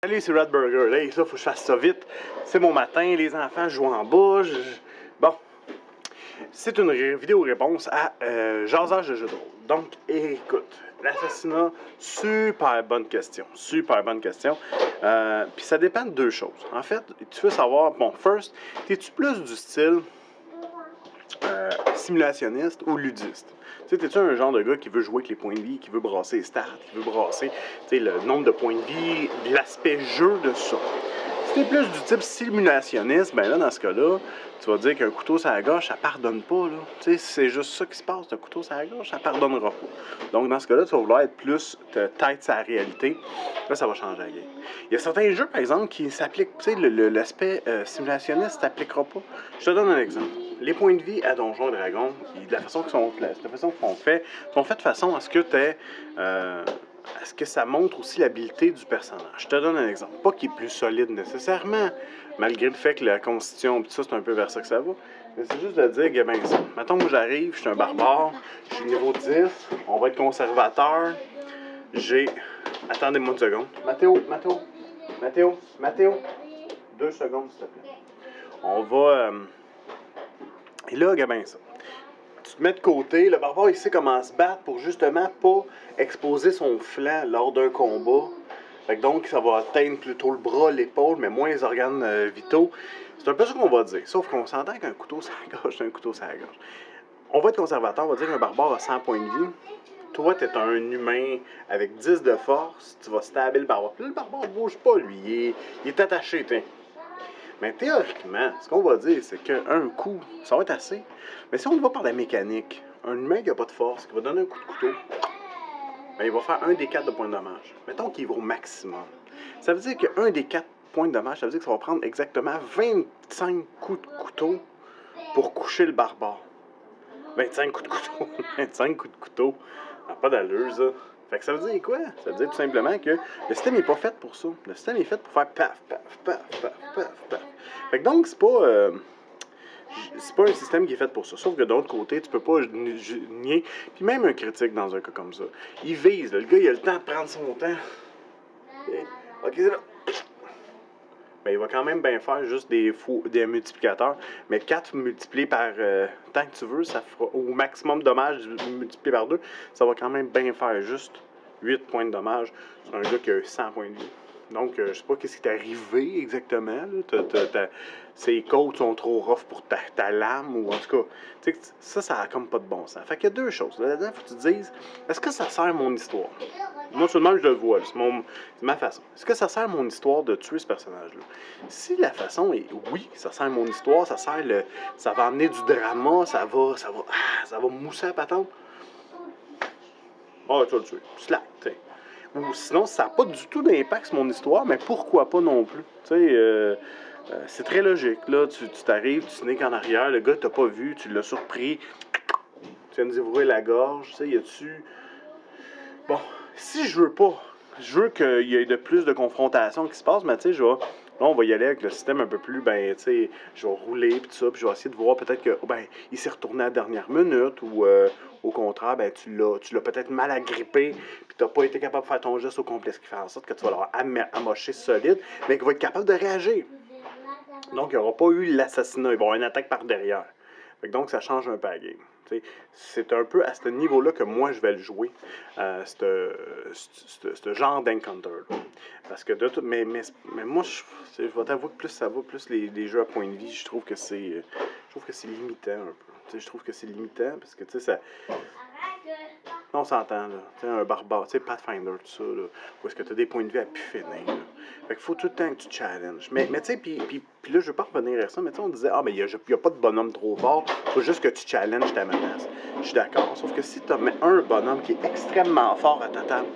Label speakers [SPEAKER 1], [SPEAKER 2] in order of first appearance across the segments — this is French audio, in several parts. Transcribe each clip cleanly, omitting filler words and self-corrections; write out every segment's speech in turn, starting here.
[SPEAKER 1] Salut, c'est Radburger. Là, ça, faut que je fasse ça vite. C'est mon matin, les enfants jouent en bas. Bon, c'est une vidéo-réponse à Jasage de jeux de rôle. Donc, écoute, l'assassinat, super bonne question. Super bonne question. Puis ça dépend de deux choses. En fait, tu veux savoir, bon, first, t'es-tu plus du style simulationniste ou ludiste? Tu sais, t'es-tu un genre de gars qui veut jouer avec les points de vie, qui veut brasser les stats, qui veut brasser le nombre de points de vie, l'aspect jeu de ça? Si t'es plus du type simulationniste, ben là, dans ce cas-là, tu vas dire qu'un couteau sur la gorge, ça pardonne pas, là. Tu sais, c'est juste ça qui se passe, un couteau sur la gorge, ça pardonnera pas. Donc, dans ce cas-là, tu vas vouloir être plus tête sur la réalité. Là, ça va changer la game. Il y a certains jeux, par exemple, qui s'appliquent, tu sais, l'aspect simulationniste s'appliquera pas. Je te donne un exemple. Les points de vie à Donjons et Dragons, de la façon qu'ils sont faits de façon à ce que tu aies... est-ce que ça montre aussi l'habileté du personnage? Je te donne un exemple. Pas qu'il est plus solide nécessairement, malgré le fait que la constitution, pis ça, c'est un peu vers ça que ça va. Mais c'est juste de dire que, ben, ça. Mettons que j'arrive, je suis un barbare, je suis niveau 10, on va être conservateur, j'ai... Attendez-moi une seconde. Mathéo, 2 secondes, s'il te plaît. On va... Et là, ben, ça. Tu te mets de côté, le barbare il sait comment se battre pour justement pas exposer son flanc lors d'un combat. Fait que donc ça va atteindre plutôt le bras, l'épaule, mais moins les organes vitaux. C'est un peu ça qu'on va dire. Sauf qu'on s'entend qu'un couteau sur la gorge, c'est un couteau sur la gorge. On va être conservateur, on va dire qu'un barbare a 100 points de vie. Toi, t'es un humain avec 10 de force, tu vas stabber le barbare. Puis là, le barbare ne bouge pas, lui. Il est attaché, tiens. Mais théoriquement, ce qu'on va dire, c'est qu'un coup, ça va être assez. Mais si on va par la mécanique, un humain qui n'a pas de force, qui va donner un coup de couteau, ben, il va faire un des 4 de points de dommage. Mettons qu'il va au maximum. Ça veut dire qu'un des 4 points de dommage, ça veut dire que ça va prendre exactement 25 coups de couteau pour coucher le barbare. 25 coups de couteau. 25 coups de couteau. Ça n'a pas d'allure, ça. Fait que ça veut dire quoi? Ça veut dire tout simplement que le système n'est pas fait pour ça. Le système est fait pour faire paf, paf, paf, paf, paf, paf. Fait que donc, c'est pas un système qui est fait pour ça. Sauf que d'un autre côté, tu peux pas nier. Puis même un critique dans un cas comme ça, il vise. Là, le gars, il a le temps de prendre son temps. Ok, c'est là. Ben, il va quand même bien faire juste des multiplicateurs. Mais 4 multiplié par tant que tu veux, ça fera au maximum de dommages multiplié par 2, ça va quand même bien faire juste 8 points de dommage sur un gars qui a 100 points de vie. Donc, je sais pas qu'est-ce qui t'est arrivé exactement. Ces côtes sont trop rough pour ta lame, ou en tout cas, ça a comme pas de bon sens. Fait qu'il y a deux choses. Là-dedans, il faut que tu te dises, est-ce que ça sert mon histoire? Moi, seulement, je le vois. C'est ma façon. Est-ce que ça sert mon histoire de tuer ce personnage-là? Si la façon est oui, ça sert mon histoire, ça va amener du drama, ça va mousser la patente. Ah, tu vas le tuer. Slack, t'sais. Ou sinon, ça n'a pas du tout d'impact sur mon histoire, mais pourquoi pas non plus? C'est très logique. Là, tu t'arrives, tu sneaks en arrière, le gars t'a pas vu, tu l'as surpris, tu viens de dévorer la gorge, tu sais, y a-tu... Bon, si je veux qu'il y ait de plus de confrontations qui se passent, mais tu sais, là, on va y aller avec le système un peu plus, ben, tu sais, je vais rouler, puis tout ça, puis je vais essayer de voir peut-être que, ben, il s'est retourné à la dernière minute, ou au contraire, ben, tu l'as peut-être mal agrippé, puis t'as pas été capable de faire ton geste au complet, ce qui fait en sorte que tu vas l'avoir amoché solide, mais qu'il va être capable de réagir. Donc, il n'y aura pas eu l'assassinat, il va y avoir une attaque par derrière. Fait que donc, ça change un peu la game. C'est un peu à ce niveau-là que moi, je vais le jouer, ce genre d'encounter. Parce que mais moi, je vais t'avouer que plus ça va, plus les jeux à point de vie, je trouve que c'est limitant un peu. Je trouve que c'est limitant parce que, tu sais, ça... On s'entend, là. Tu sais, un barbare, tu sais, Pathfinder, tout ça, là. Où est-ce que tu as des points de vie à pu finir, là. Fait qu'il faut tout le temps que tu challenges. Mais tu sais, puis là, je veux pas revenir à ça, mais tu sais, on disait, ah, mais il n'y a pas de bonhomme trop fort, faut juste que tu challenges ta menace. Je suis d'accord, sauf que si tu mets un bonhomme qui est extrêmement fort à ta table,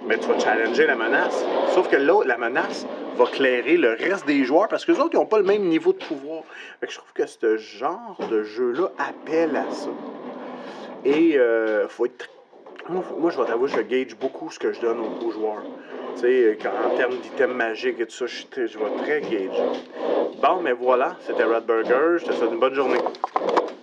[SPEAKER 1] mais tu vas challenger la menace. Sauf que là, la menace va clairer le reste des joueurs parce que les autres, ils n'ont pas le même niveau de pouvoir. Fait que je trouve que ce genre de jeu-là appelle à ça. Et faut être... Moi, je vais t'avouer, je gauge beaucoup ce que je donne aux joueurs. Tu sais, en termes d'items magiques et tout ça, je vais très gauge. Bon, mais voilà, c'était Radburger. Je te souhaite une bonne journée.